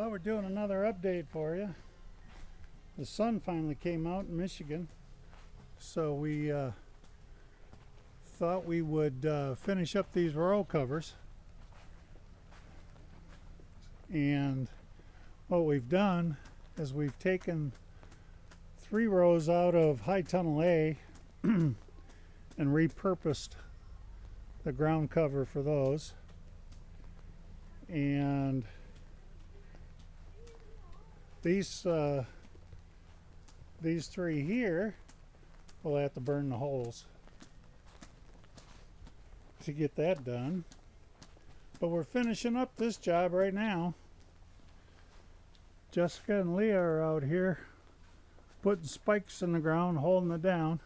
Well, we're doing another update for you. The sun finally came out in Michigan, so we thought we would finish up these row covers. And what we've done is we've taken 3 rows out of high tunnel A and repurposed the ground cover for those. And these 3 here, we'll have to burn the holes to get that done. But we're finishing up this job right now. Jessica and Leah are out here putting spikes in the ground, holding it down.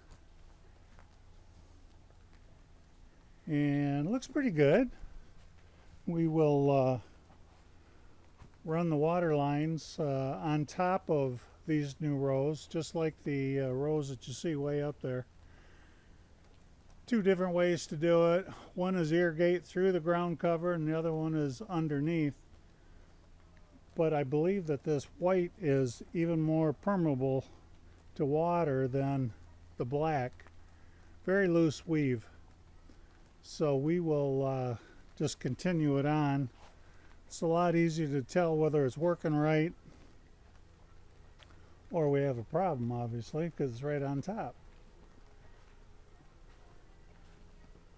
And it looks pretty good. We will run the water lines on top of these new rows, just like the rows that you see way up there. 2 different ways to do it. One is irrigate through the ground cover and the other one is underneath. But I believe that this white is even more permeable to water than the black. Very loose weave. So we will just continue it on. It's a lot easier to tell whether it's working right or we have a problem, obviously, because it's right on top.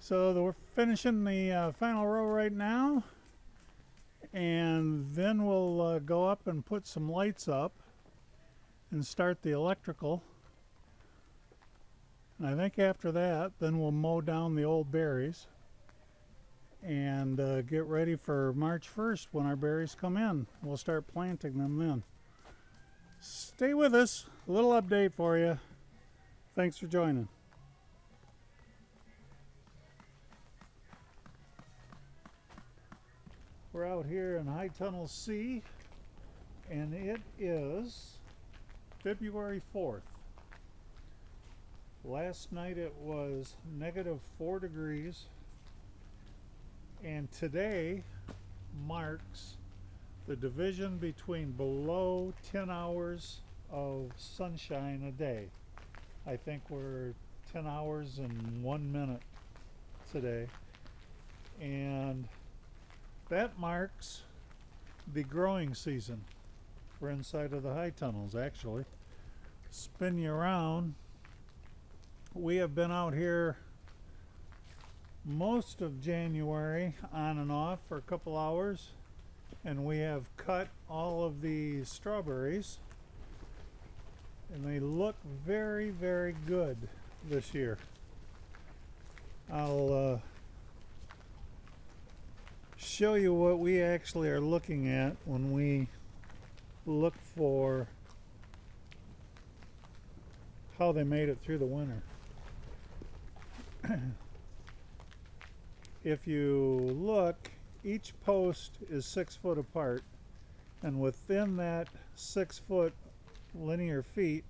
So we're finishing the final row right now, and then we'll go up and put some lights up and start the electrical. And I think after that, then we'll mow down the old berries and get ready for March 1st when our berries come in. We'll start planting them then. Stay with us. A little update for you. Thanks for joining. We're out here in High Tunnel C, and it is February 4th. Last night it was -4 degrees, and today marks the division between below 10 hours of sunshine a day. I think we're 10 hours and 1 minute today, and that marks the growing season for inside of the high tunnels. Actually, spin you around. We have been out here most of January on and off for a couple hours, and we have cut all of the strawberries, and they look very, very good this year. I'll show you what we actually are looking at when we look for how they made it through the winter. If you look, each post is 6 foot apart, and within that 6 foot linear feet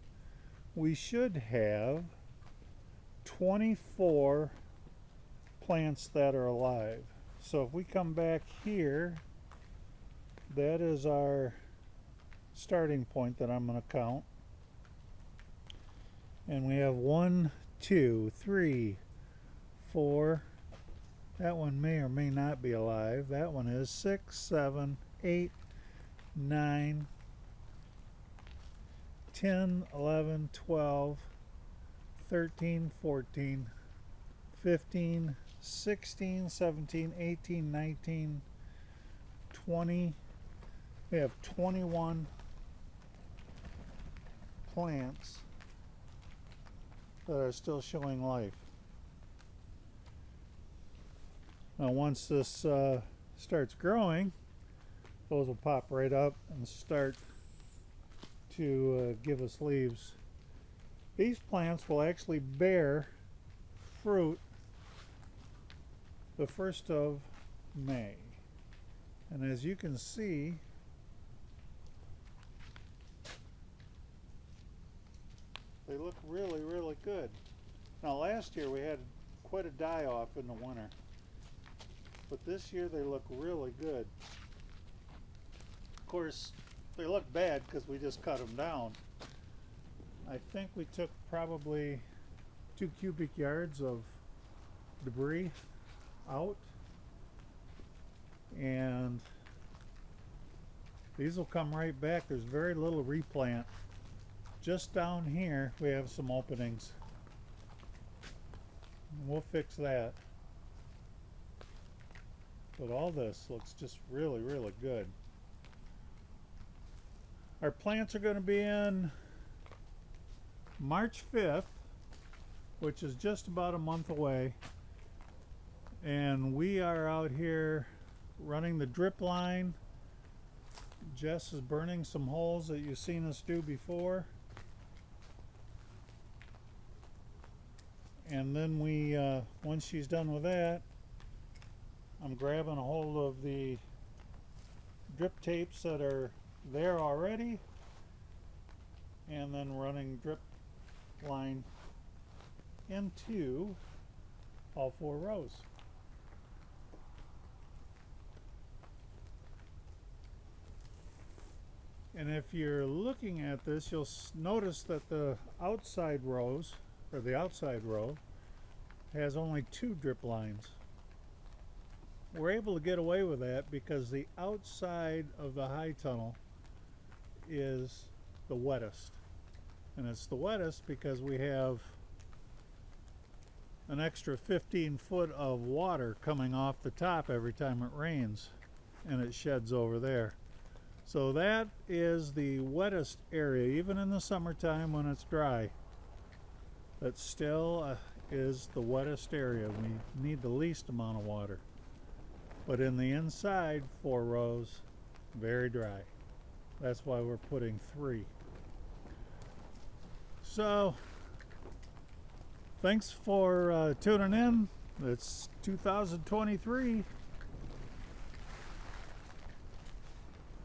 we should have 24 plants that are alive. So if we come back here, that is our starting point that I'm going to count. And we have 1, 2, 3, 4. That one may or may not be alive. That one is 6, 7, 8, 9, 10, 11, 12, 13, 14, 15, 16, 17, 18, 19, 20. We have 21 plants that are still showing life. Now once this starts growing, those will pop right up and start to give us leaves. These plants will actually bear fruit the 1st of May. And as you can see, they look really, really good. Now last year we had quite a die-off in the winter, but this year they look really good. course, they look bad because we just cut them down. I think we took probably 2 cubic yards of debris out, and these will come right back. There's very little replant. Just down here we have some openings. We'll fix that. But all this looks just really, really good. Our plants are going to be in March 5th, which is just about a month away. And we are out here running the drip line. Jess is burning some holes that you've seen us do before. And then we, once she's done with that, I'm grabbing a hold of the drip tapes that are there already, and then running drip line into all 4 rows. And if you're looking at this, you'll notice that the outside rows, or the outside row, has only 2 drip lines. We're able to get away with that because the outside of the high tunnel is the wettest. And it's the wettest because we have an extra 15 foot of water coming off the top every time it rains, and it sheds over there. So that is the wettest area, even in the summertime when it's dry. That still is the wettest area. We need the least amount of water. But in the inside 4 rows, very dry. That's why we're putting 3. So, thanks for tuning in. It's 2023.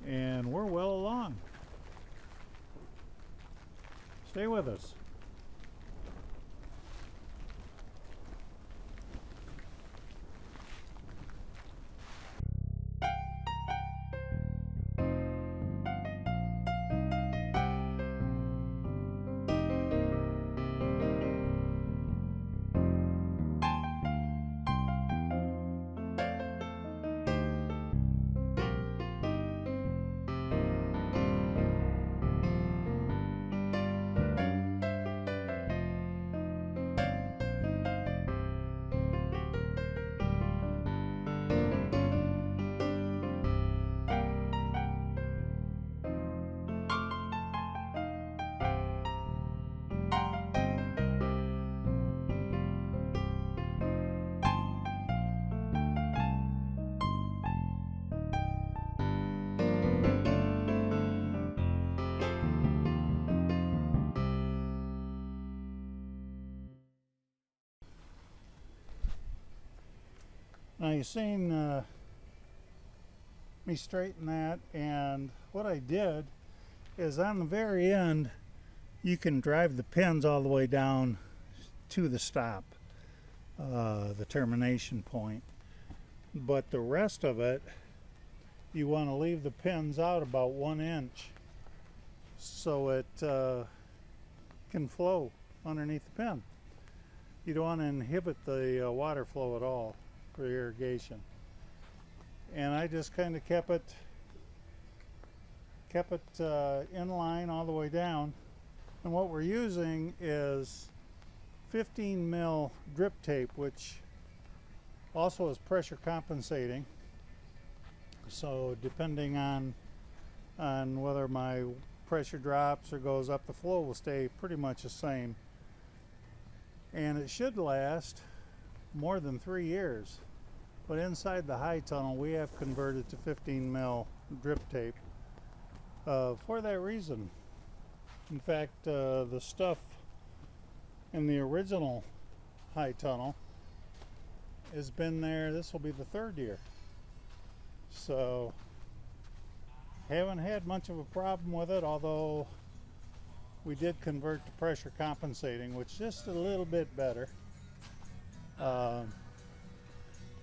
And we're well along. Stay with us. Now you've seen me straighten that, and what I did is on the very end you can drive the pins all the way down to the stop, the termination point, but the rest of it you want to leave the pins out about 1 inch so it can flow underneath the pin. You don't want to inhibit the water flow at all for irrigation. And I just kind of kept it in line all the way down. And what we're using is 15 mil drip tape, which also is pressure compensating. So depending on whether my pressure drops or goes up, the flow will stay pretty much the same. And it should last more than 3 years. But inside the high tunnel we have converted to 15 mil drip tape for that reason. In fact, the stuff in the original high tunnel has been there, this will be the 3rd year. So haven't had much of a problem with it, although we did convert to pressure compensating, which is just a little bit better. But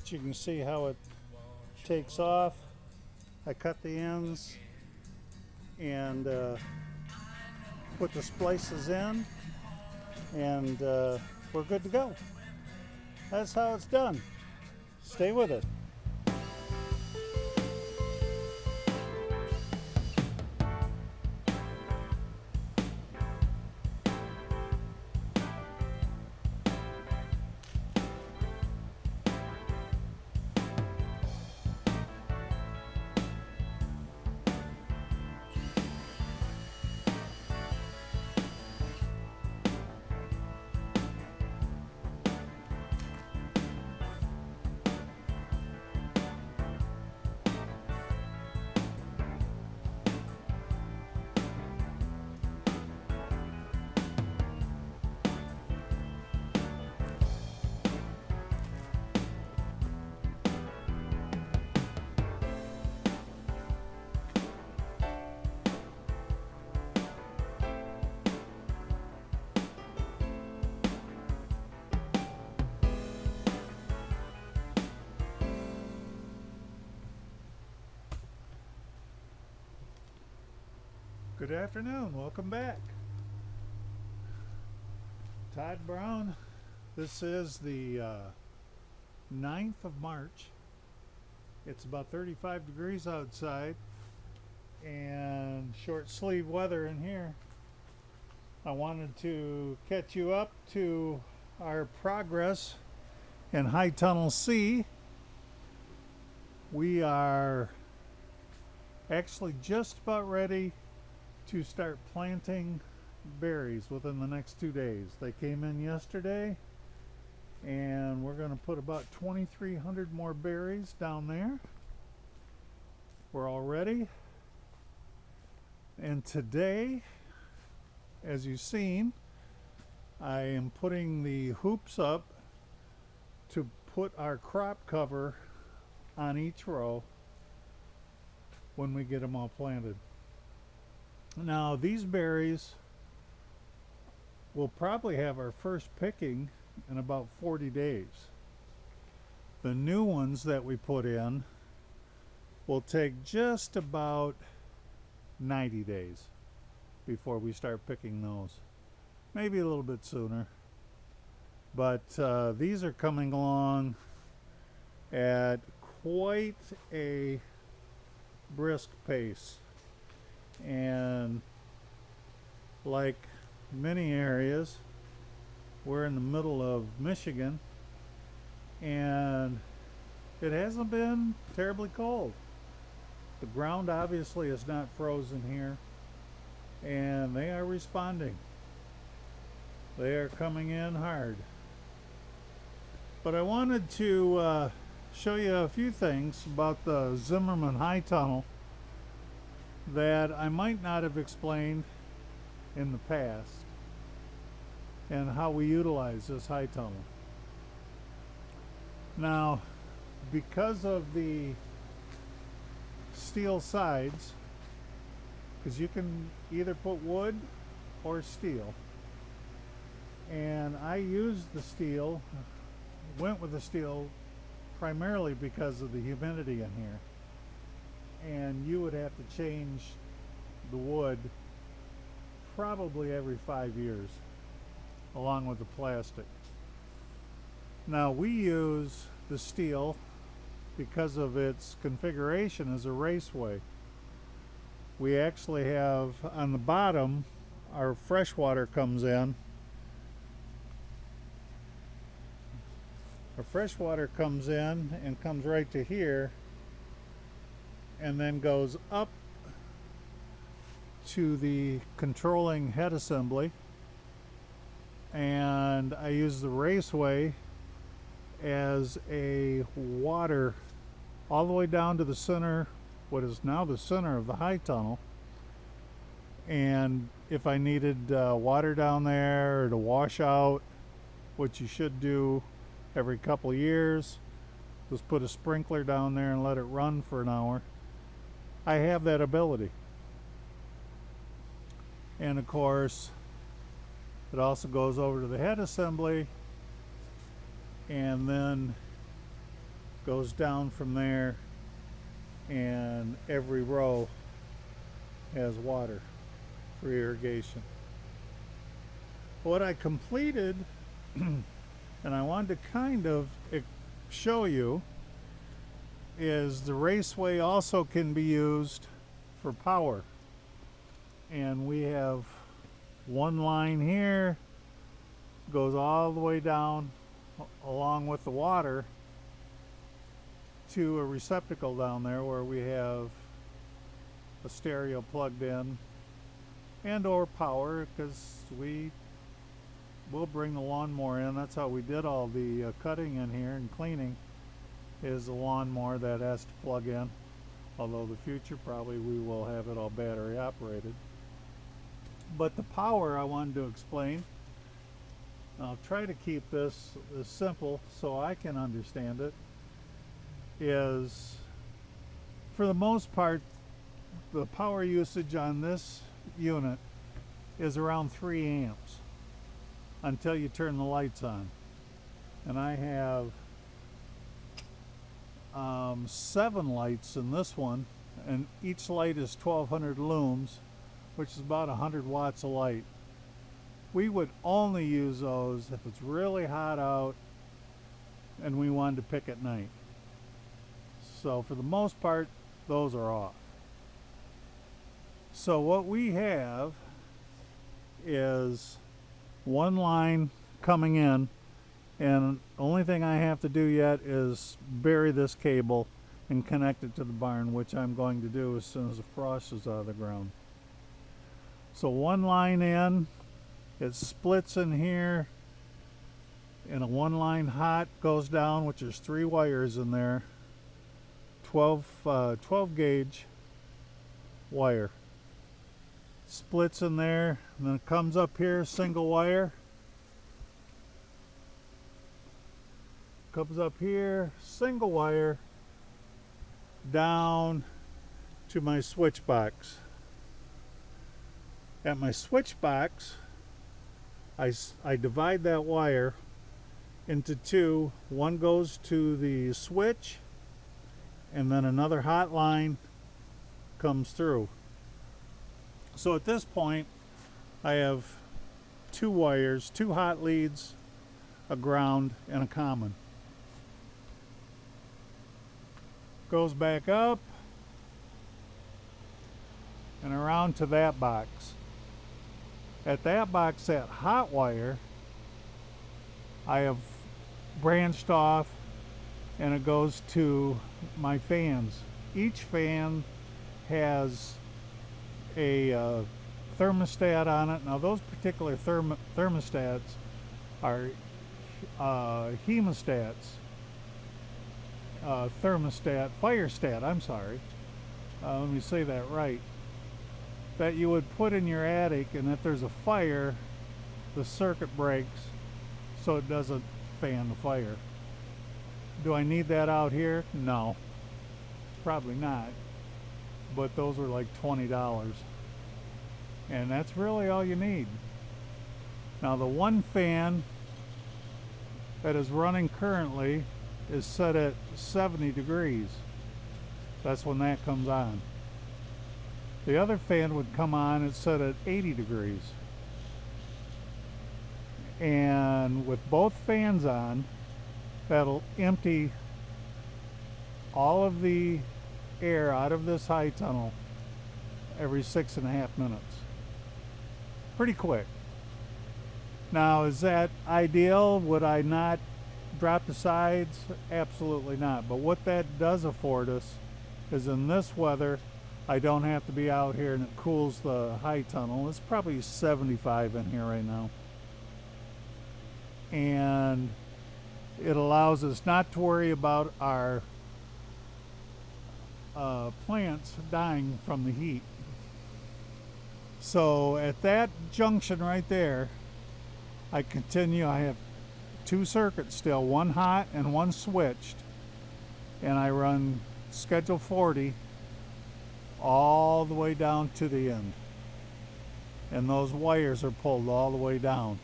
you can see how it takes off. I cut the ends and put the splices in, and we're good to go. That's how it's done. Stay with it. Good afternoon, welcome back. Todd Brown. This is the 9th of March. It's about 35 degrees outside and short sleeve weather in here. I wanted to catch you up to our progress in High Tunnel C. We are actually just about ready to start planting berries within the next 2 days. They came in yesterday, and we're going to put about 2,300 more berries down there. We're all ready. And today, as you've seen, I am putting the hoops up to put our crop cover on each row when we get them all planted. Now, these berries will probably have our first picking in about 40 days. The new ones that we put in will take just about 90 days before we start picking those. Maybe a little bit sooner. But these are coming along at quite a brisk pace. And like many areas, we're in the middle of Michigan, and it hasn't been terribly cold. The ground obviously is not frozen here, and they are responding. They are coming in hard. But I wanted to show you a few things about the Zimmerman High tunnel that I might not have explained in the past, and how we utilize this high tunnel. Now, because of the steel sides, because you can either put wood or steel, and I used the steel, went with the steel primarily because of the humidity in here. And you would have to change the wood probably every 5 years, along with the plastic. Now, we use the steel because of its configuration as a raceway. We actually have on the bottom, our fresh water comes in. Our fresh water comes in and comes right to here, and then goes up to the controlling head assembly, and I use the raceway as a water all the way down to the center, what is now the center of the high tunnel. And if I needed water down there to wash out, which you should do every couple of years, just put a sprinkler down there and let it run for an hour. I have that ability. And of course, it also goes over to the head assembly and then goes down from there, and every row has water for irrigation. What I completed, and I wanted to kind of show you, is the raceway also can be used for power. And we have one line here, goes all the way down along with the water to a receptacle down there where we have a stereo plugged in and or power, because we will bring the lawnmower in. That's how we did all the cutting in here and cleaning, is the lawnmower that has to plug in, although the future probably we will have it all battery operated. But the power I wanted to explain, I'll try to keep this as simple so I can understand it, is for the most part the power usage on this unit is around 3 amps until you turn the lights on. And I have 7 lights in this one, and each light is 1200 looms, which is about 100 watts a light. We would only use those if it's really hot out and we wanted to pick at night. So for the most part, those are off. So what we have is one line coming in, and the only thing I have to do yet is bury this cable and connect it to the barn, which I'm going to do as soon as the frost is out of the ground. So one line in, it splits in here, and a one line hot goes down, which is 3 wires in there, 12 gauge wire. Splits in there, and then it comes up here, single wire. Comes up here, single wire, down to my switch box. At my switch box, I divide that wire into 2. One goes to the switch, and then another hot line comes through. So at this point, I have 2 wires, 2 hot leads, a ground, and a common. Goes back up and around to that box. At that box, that hot wire, I have branched off, and it goes to my fans. Each fan has a thermostat on it. Now those particular thermostats are hemostats, firestat, I'm sorry, let me say that right, that you would put in your attic, and if there's a fire, the circuit breaks so it doesn't fan the fire. Do I need that out here? No, probably not, but those are like $20, and that's really all you need. Now the one fan that is running currently is set at 70 degrees. That's when that comes on. The other fan would come on, it's set at 80 degrees. And with both fans on, that'll empty all of the air out of this high tunnel every 6.5 minutes. Pretty quick. Now, is that ideal? Would I not drop the sides? Absolutely not. But what that does afford us is, in this weather, I don't have to be out here, and it cools the high tunnel. It's probably 75 in here right now. And it allows us not to worry about our plants dying from the heat. So at that junction right there, I continue. I have 2 circuits still, one hot and one switched, and I run schedule 40 all the way down to the end, and those wires are pulled all the way down.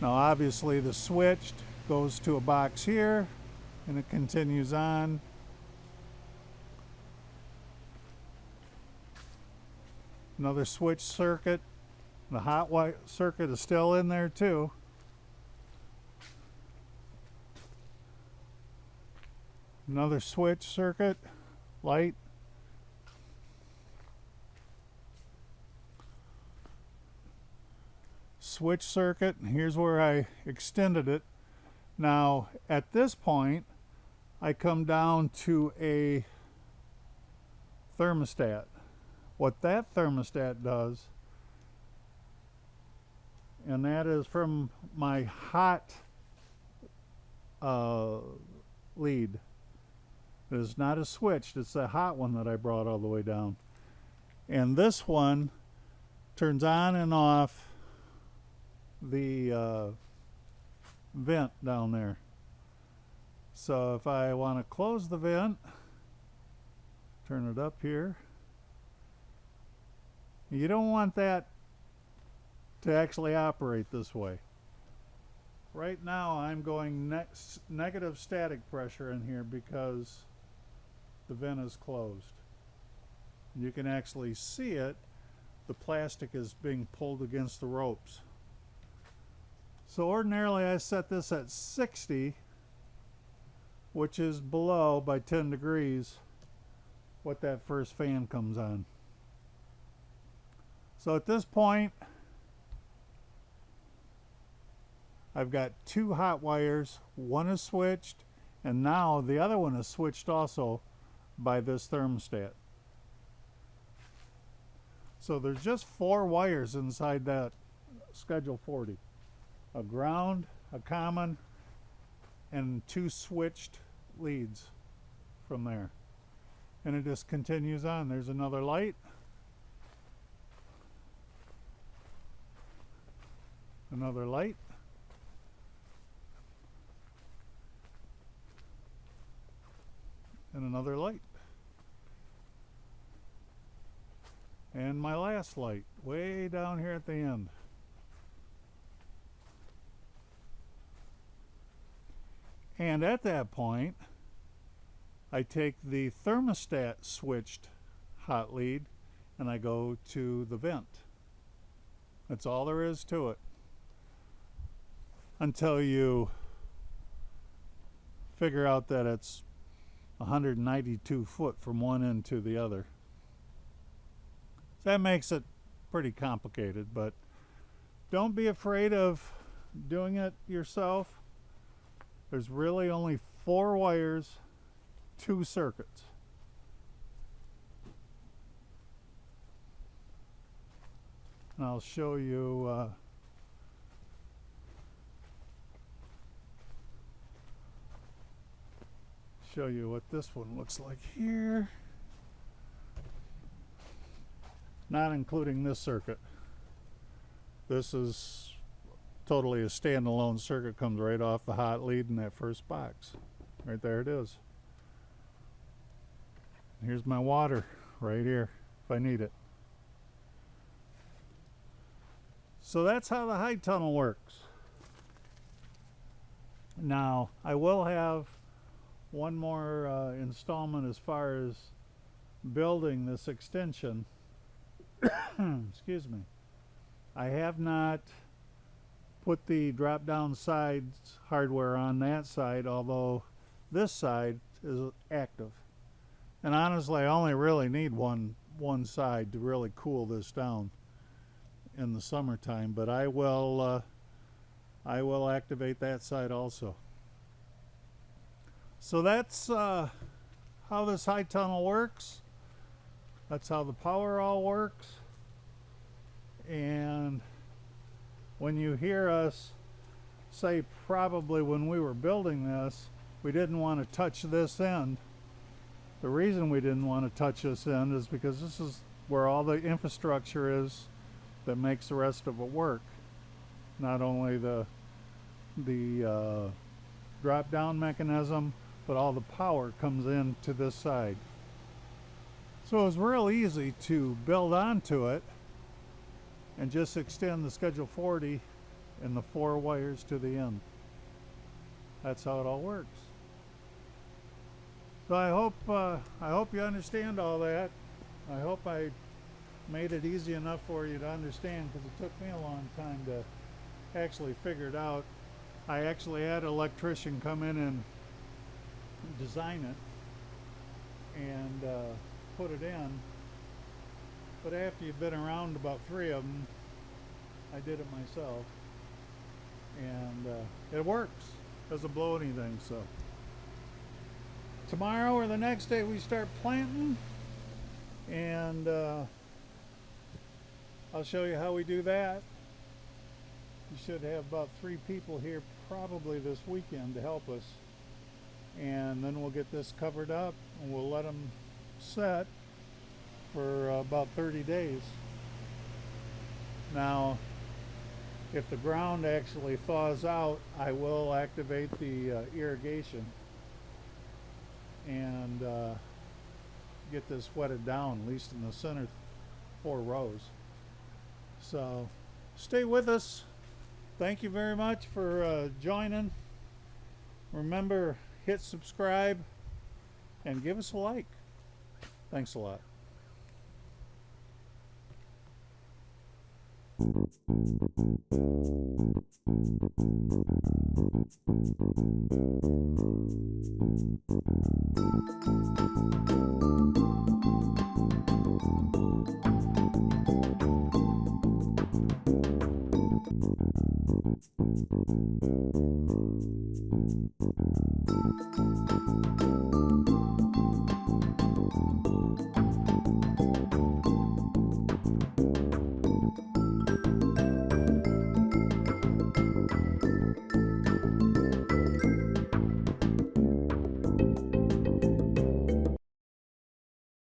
Now obviously the switched goes to a box here, and it continues on. Another switch circuit. The hot wire circuit is still in there too. Another switch circuit, light. Switch circuit, and here's where I extended it. Now at this point I come down to a thermostat. What that thermostat does, and that is from my hot lead. It is not a switched, it's the hot one that I brought all the way down. And this one turns on and off the vent down there. So if I want to close the vent, turn it up here. You don't want that to actually operate this way. Right now I'm going negative static pressure in here because the vent is closed. You can actually see it. The plastic is being pulled against the ropes. So ordinarily I set this at 60, which is below by 10 degrees what that first fan comes on. So at this point I've got two hot wires. One is switched, and now the other one is switched also by this thermostat. So there's just 4 wires inside that Schedule 40. A ground, a common, and 2 switched leads from there. And it just continues on. There's another light. Another light. And another light. And my last light, way down here at the end. And at that point, I take the thermostat switched hot lead and I go to the vent. That's all there is to it. Until you figure out that it's 192 foot from one end to the other. That makes it pretty complicated, but don't be afraid of doing it yourself. There's really only 4 wires, 2 circuits. And I'll show you what this one looks like here. Not including this circuit. This is totally a standalone circuit, comes right off the hot lead in that first box. Right there it is. Here's my water right here if I need it. So that's how the high tunnel works. Now I will have one more installment as far as building this extension. Excuse me. I have not put the drop down sides hardware on that side, although this side is active. And honestly, I only really need one side to really cool this down in the summertime, but I will activate that side also. So that's how this high tunnel works. That's how the power all works. And when you hear us say probably when we were building this, we didn't want to touch this end. The reason we didn't want to touch this end is because this is where all the infrastructure is that makes the rest of it work. Not only the drop down mechanism, but all the power comes in to this side. So it was real easy to build onto it and just extend the Schedule 40 and the 4 wires to the end. That's how it all works. So I hope you understand all that. I hope I made it easy enough for you to understand, because it took me a long time to actually figure it out. I actually had an electrician come in and design it and put it in. But after you've been around about 3 of them, I did it myself. And it works. Doesn't blow anything. So tomorrow or the next day we start planting, and I'll show you how we do that. You should have about 3 people here probably this weekend to help us, and then we'll get this covered up and we'll let them set for about 30 days. Now, if the ground actually thaws out, I will activate the irrigation and get this wetted down, at least in the center 4 rows. So stay with us. Thank you very much for joining. Remember, hit subscribe and give us a like. Thanks a lot.